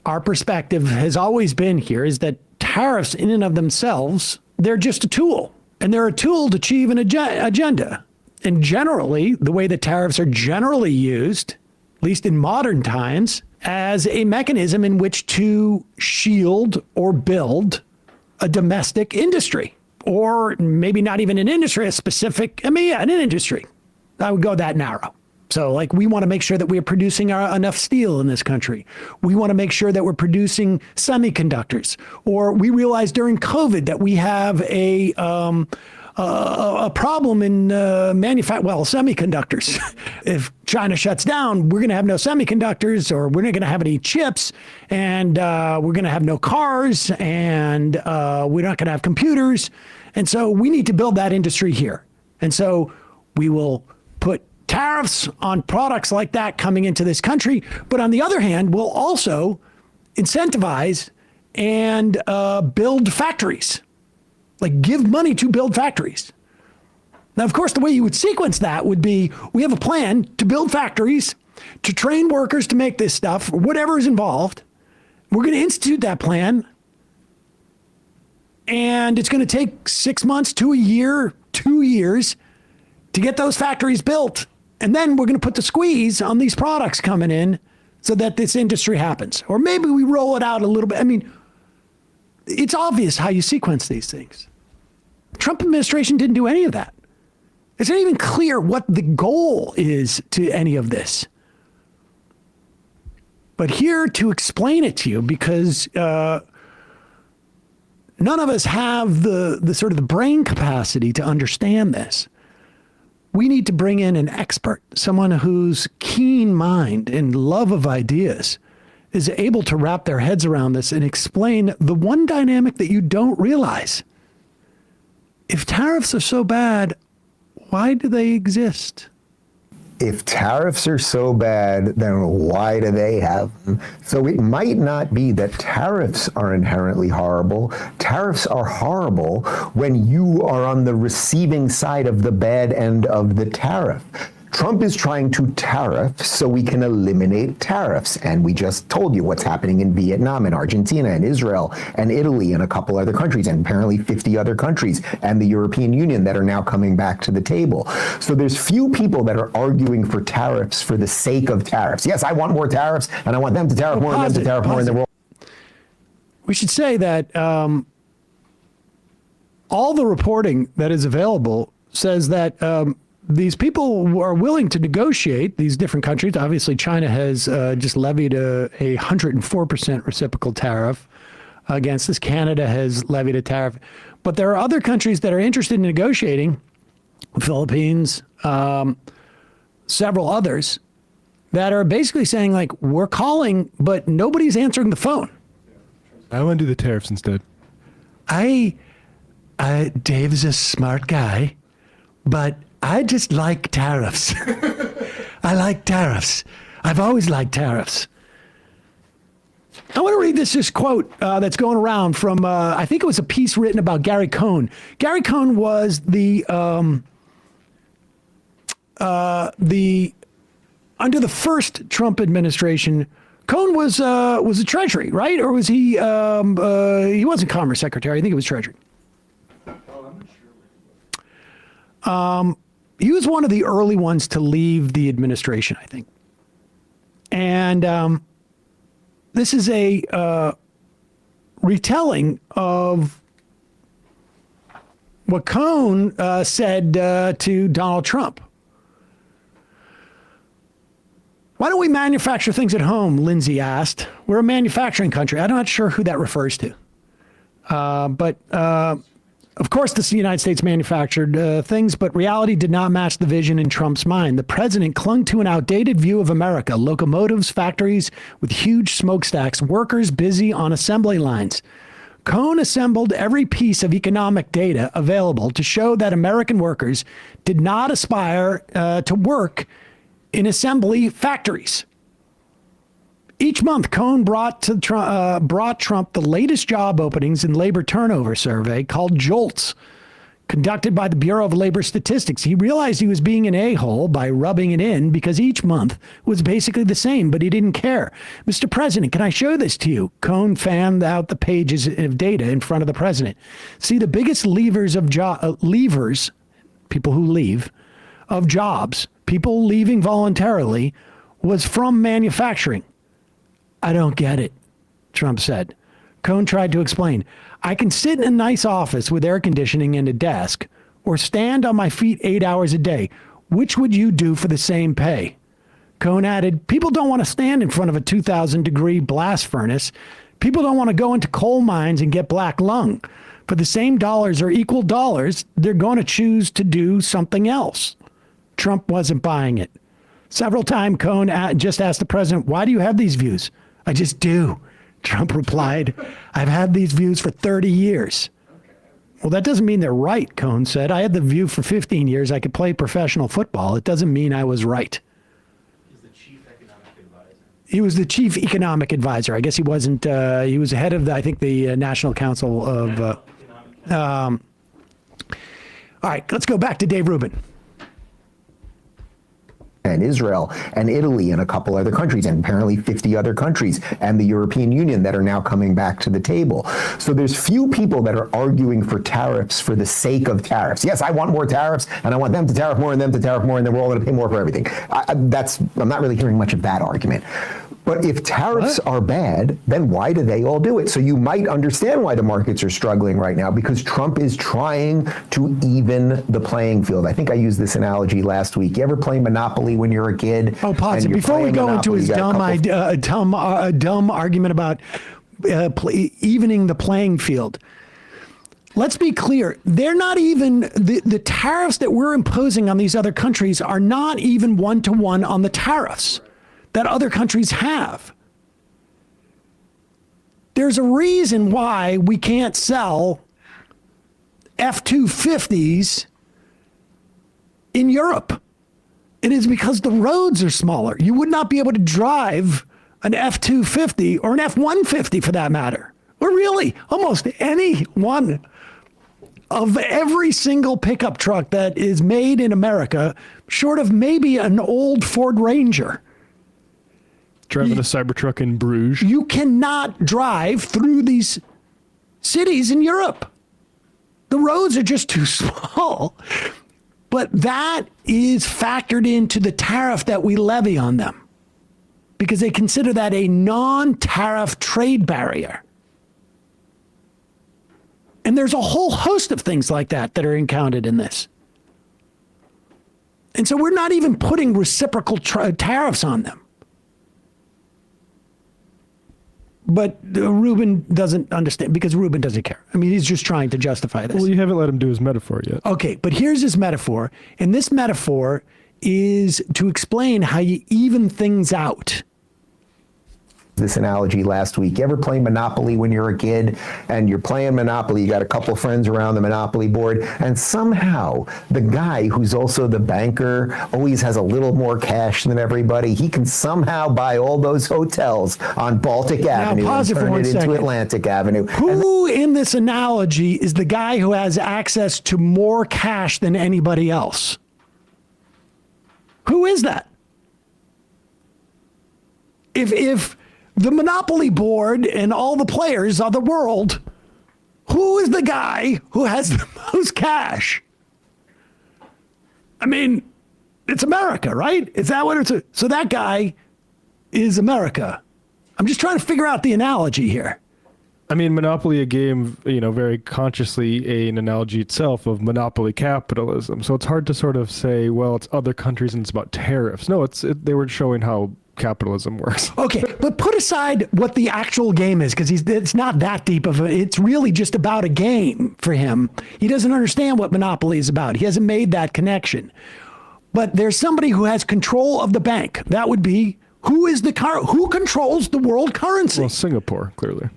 our perspective has always been here is that tariffs in and of themselves, they're just a tool. And they're a tool to achieve an agenda. And generally, the way that tariffs are generally used, at least in modern times, as a mechanism in which to shield or build a domestic industry. Or maybe not even an industry, a specific, an industry. I would go that narrow. So like we want to make sure that we're producing enough steel in this country. We want to make sure that we're producing semiconductors. Or we realized during COVID that we have a problem in semiconductors. If China shuts down, we're going to have no semiconductors, or we're not going to have any chips, and we're going to have no cars, and we're not going to have computers. And so we need to build that industry here. And so we will put tariffs on products like that coming into this country. But on the other hand, we'll also incentivize and build factories, like give money to build factories. Now, of course, the way you would sequence that would be, we have a plan to build factories, to train workers to make this stuff, or whatever is involved. We're going to institute that plan. And it's going to take 6 months to a year, 2 years to get those factories built. And then we're going to put the squeeze on these products coming in so that this industry happens. Or maybe we roll it out a little bit. I mean, it's obvious how you sequence these things. Trump administration didn't do any of that. It's not even clear what the goal is to any of this. But here to explain it to you, because none of us have the sort of the brain capacity to understand this. We need to bring in an expert, someone whose keen mind and love of ideas is able to wrap their heads around this and explain the one dynamic that you don't realize. If tariffs are so bad, why do they exist? If tariffs are so bad, then why do they have them? So it might not be that tariffs are inherently horrible. Tariffs are horrible when you are on the receiving side of the bad end of the tariff. Trump is trying to tariff so we can eliminate tariffs. And we just told you what's happening in Vietnam and Argentina and Israel and Italy and a couple other countries, and apparently 50 other countries and the European Union that are now coming back to the table. So there's few people that are arguing for tariffs for the sake of tariffs. Yes, I want more tariffs, and I want them to tariff more and them to tariff more in the world. We should say that all the reporting that is available says that these people are willing to negotiate, these different countries. Obviously, China has just levied a 104% reciprocal tariff against this. Canada has levied a tariff. But there are other countries that are interested in negotiating, Philippines, several others, that are basically saying, like, we're calling, but nobody's answering the phone. I want to do the tariffs instead. Dave is a smart guy, but I just like tariffs. I like tariffs. I've always liked tariffs. I want to read this quote that's going around from, I think it was a piece written about Gary Cohn. Gary Cohn was under the first Trump administration, Cohn was a Treasury, right? Or was he wasn't Commerce Secretary. I think it was Treasury. He was one of the early ones to leave the administration, I think. And this is a retelling of what Cohn said to Donald Trump. Why don't we manufacture things at home, Lindsay asked. We're a manufacturing country. I'm not sure who that refers to. But of course, the United States manufactured things, but reality did not match the vision in Trump's mind. The president clung to an outdated view of America: locomotives, factories with huge smokestacks, workers busy on assembly lines. Cohn assembled every piece of economic data available to show that American workers did not aspire to work in assembly factories. Each month, Cohn brought Trump the latest job openings and labor turnover survey called JOLTS, conducted by the Bureau of Labor Statistics. He realized he was being an a-hole by rubbing it in because each month was basically the same, but he didn't care. Mr. President, can I show this to you? Cohn fanned out the pages of data in front of the president. See, the biggest levers of levers, people who leave, of jobs, people leaving voluntarily, was from manufacturing. I don't get it, Trump said. Cohn tried to explain. I can sit in a nice office with air conditioning and a desk, or stand on my feet 8 hours a day. Which would you do for the same pay? Cohn added, people don't want to stand in front of a 2,000-degree blast furnace. People don't want to go into coal mines and get black lung. For the same dollars or equal dollars, they're going to choose to do something else. Trump wasn't buying it. Several times, Cohn just asked the president, why do you have these views? I just do. Trump replied, I've had these views for 30 years. Well, that doesn't mean they're right, Cohn said. I had the view for 15 years I could play professional football. It doesn't mean I was right. He's the chief economic advisor. He was the chief economic advisor. I guess he wasn't, he was head of, the National Council of, all right, let's go back to Dave Rubin. And Israel and Italy and a couple other countries, and apparently 50 other countries, and the European Union that are now coming back to the table. So there's few people that are arguing for tariffs for the sake of tariffs. Yes, I want more tariffs, and I want them to tariff more and them to tariff more, and then we're all going to pay more for everything. I'm not really hearing much of that argument. But if tariffs are bad, then why do they all do it? So you might understand why the markets are struggling right now, because Trump is trying to even the playing field. I think I used this analogy last week. You ever play Monopoly when you're a kid? Oh, pause it. Before we go into his dumb argument about evening the playing field, let's be clear. They're not even, the tariffs that we're imposing on these other countries are not even one-to-one on the tariffs that other countries have. There's a reason why we can't sell F-250s in Europe. It is because the roads are smaller. You would not be able to drive an F-250 or an F-150 for that matter, or really almost any one of every single pickup truck that is made in America, short of maybe an old Ford Ranger. Driving a Cybertruck in Bruges. You cannot drive through these cities in Europe. The roads are just too small. But that is factored into the tariff that we levy on them, because they consider that a non-tariff trade barrier. And there's a whole host of things like that that are encountered in this. And so we're not even putting reciprocal tariffs on them. But Rubin doesn't understand, because Rubin doesn't care. I mean, he's just trying to justify this. Well, you haven't let him do his metaphor yet. Okay, but here's his metaphor. And this metaphor is to explain how you even things out. This analogy last week. You ever play Monopoly when you're a kid and you're playing Monopoly, you got a couple friends around the Monopoly board, and somehow the guy who's also the banker always has a little more cash than everybody. He can somehow buy all those hotels on Baltic Avenue and turn it into Atlantic Avenue. Who in this analogy is the guy who has access to more cash than anybody else? Who is that? If the Monopoly board and all the players are the world, who is the guy who has the most cash? I mean, it's America, right? Is that what it's? So that guy is America. I'm just trying to figure out the analogy here. I mean, Monopoly, a game, very consciously an analogy itself of monopoly capitalism. So it's hard to sort of say, well, it's other countries and it's about tariffs. No, they were showing how capitalism works. Okay, but put aside what the actual game is, because it's not that deep of it's really just about a game for him. He doesn't understand what Monopoly is about. He hasn't made that connection. But there's somebody who has control of the bank. That would be, who controls the world currency? Well, Singapore, clearly.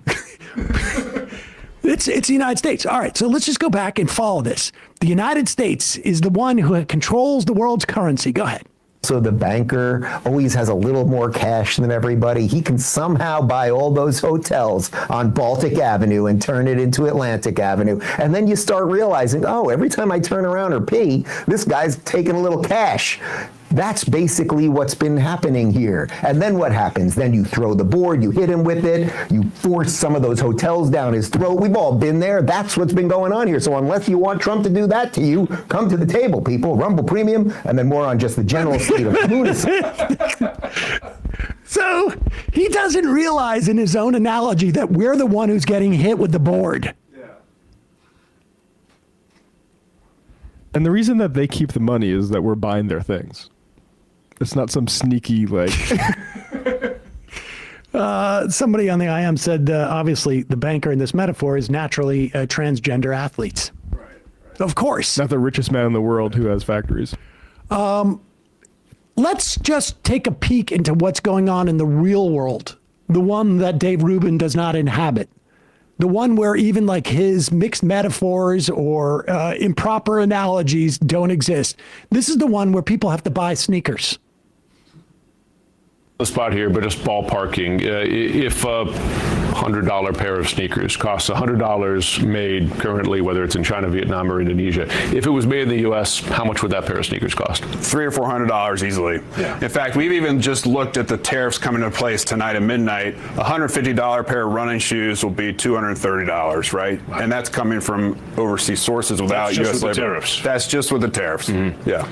It's the United States. All right, so let's just go back and follow this. The United States is the one who controls the world's currency. Go ahead. So the banker always has a little more cash than everybody. He can somehow buy all those hotels on Baltic Avenue and turn it into Atlantic Avenue. And then you start realizing, oh, every time I turn around or pee, this guy's taking a little cash. That's basically what's been happening here. And then what happens? Then you throw the board, you hit him with it, you force some of those hotels down his throat. We've all been there. That's what's been going on here. So unless you want Trump to do that to you, come to the table, people. Rumble Premium, and then more on just the general state of lunacy. So he doesn't realize in his own analogy that we're the one who's getting hit with the board. And the reason that they keep the money is that we're buying their things. It's not some sneaky, like... Somebody on the IM said, obviously, the banker in this metaphor is naturally transgender athletes. Right. Of course. Not the richest man in the world who has factories. Let's just take a peek into what's going on in the real world, the one that Dave Rubin does not inhabit. The one where even like his mixed metaphors or improper analogies don't exist. This is the one where people have to buy sneakers. The spot here, but just ballparking. If a $100 pair of sneakers costs $100 made currently, whether it's in China, Vietnam, or Indonesia, if it was made in the U.S., how much would that pair of sneakers cost? $300 or $400 easily. Yeah. In fact, we've even just looked at the tariffs coming into place tonight at midnight. A $150 pair of running shoes will be $230, right? Wow. And that's coming from overseas sources without U.S. labor. Tariffs. That's just with the tariffs. Mm-hmm. Yeah.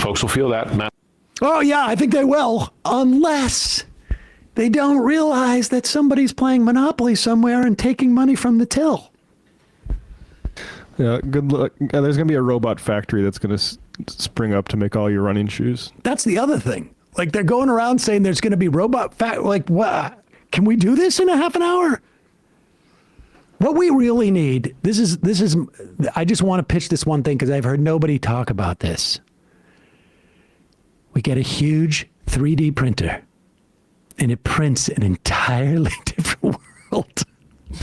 Folks will feel that, Matt. Oh, yeah, I think they will, unless they don't realize that somebody's playing Monopoly somewhere and taking money from the till. Yeah, good luck. There's going to be a robot factory that's going to spring up to make all your running shoes. That's the other thing. Like, they're going around saying there's going to be like, what? Can we do this in a half an hour? What we really need, this is, I just want to pitch this one thing because I've heard nobody talk about this. We get a huge 3D printer, and it prints an entirely different world.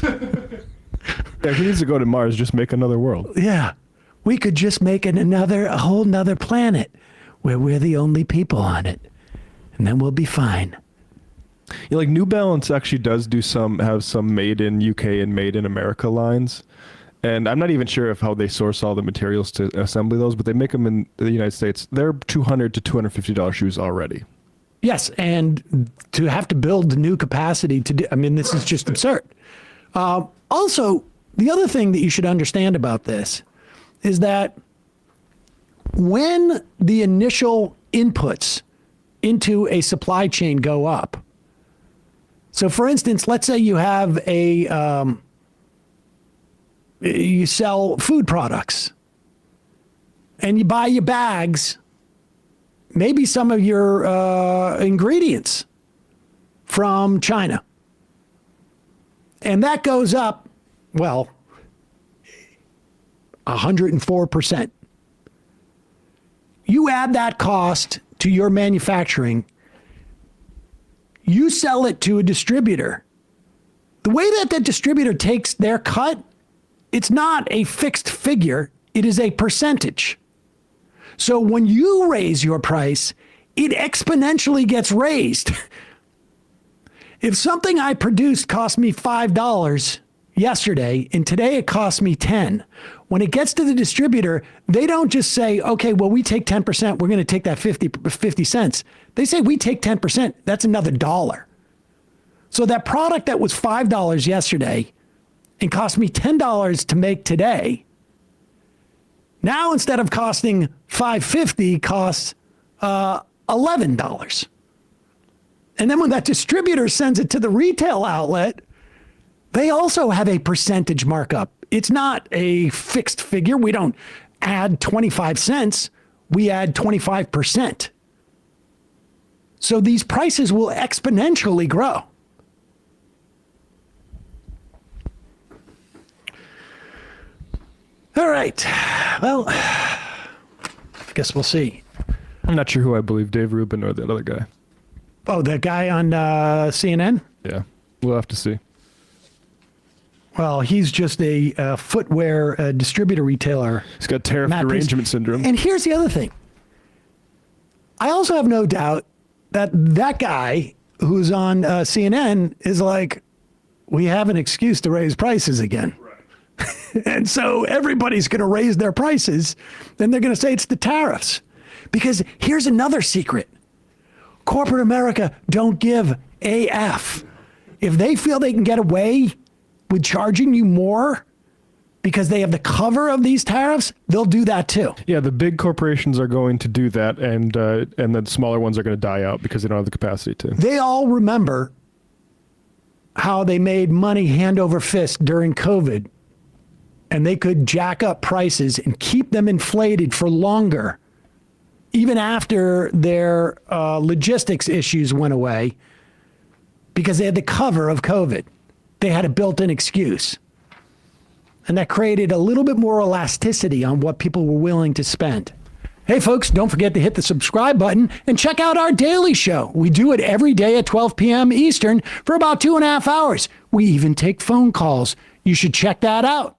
Yeah, who needs to go to Mars? Just make another world. Yeah. We could just make a whole nother planet where we're the only people on it, and then we'll be fine. Yeah, like New Balance actually does have some made in UK and made in America lines. And I'm not even sure of how they source all the materials to assemble those, but they make them in the United States. They're $200 to $250 shoes already. Yes, and to have to build new capacity to do, I mean, this is just absurd. Also, the other thing that you should understand about this is that when the initial inputs into a supply chain go up, so for instance, let's say you have you sell food products and you buy your bags, maybe some of your ingredients from China. And that goes up, well, 104%. You add that cost to your manufacturing, you sell it to a distributor. The way that the distributor takes their cut, it's not a fixed figure, it is a percentage. So when you raise your price, it exponentially gets raised. If something I produced cost me $5 yesterday, and today it cost me 10, when it gets to the distributor, they don't just say, okay, well, we take 10%, we're going to take that 50 cents. They say we take 10%, that's another $1. So that product that was $5 yesterday and cost me $10 to make today, now instead of costing $5.50, costs $11. And then when that distributor sends it to the retail outlet, they also have a percentage markup. It's not a fixed figure. We don't add 25 cents. We add 25%. So these prices will exponentially grow. All right. Well, I guess we'll see. I'm not sure who I believe, Dave Rubin or the other guy. Oh, the guy on CNN? Yeah, we'll have to see. Well, he's just a footwear distributor retailer. He's got tariff derangement syndrome. And here's the other thing. I also have no doubt that that guy who's on CNN is like, we have an excuse to raise prices again. And so everybody's going to raise their prices. Then they're going to say it's the tariffs. Because here's another secret. Corporate America don't give a F. If they feel they can get away with charging you more because they have the cover of these tariffs, they'll do that too. Yeah, the big corporations are going to do that, and the smaller ones are going to die out because they don't have the capacity to. They all remember how they made money hand over fist during COVID, and they could jack up prices and keep them inflated for longer, even after their logistics issues went away, because they had the cover of COVID. They had a built-in excuse. And that created a little bit more elasticity on what people were willing to spend. Hey, folks, don't forget to hit the subscribe button and check out our daily show. We do it every day at 12 p.m. Eastern for about 2.5 hours. We even take phone calls. You should check that out.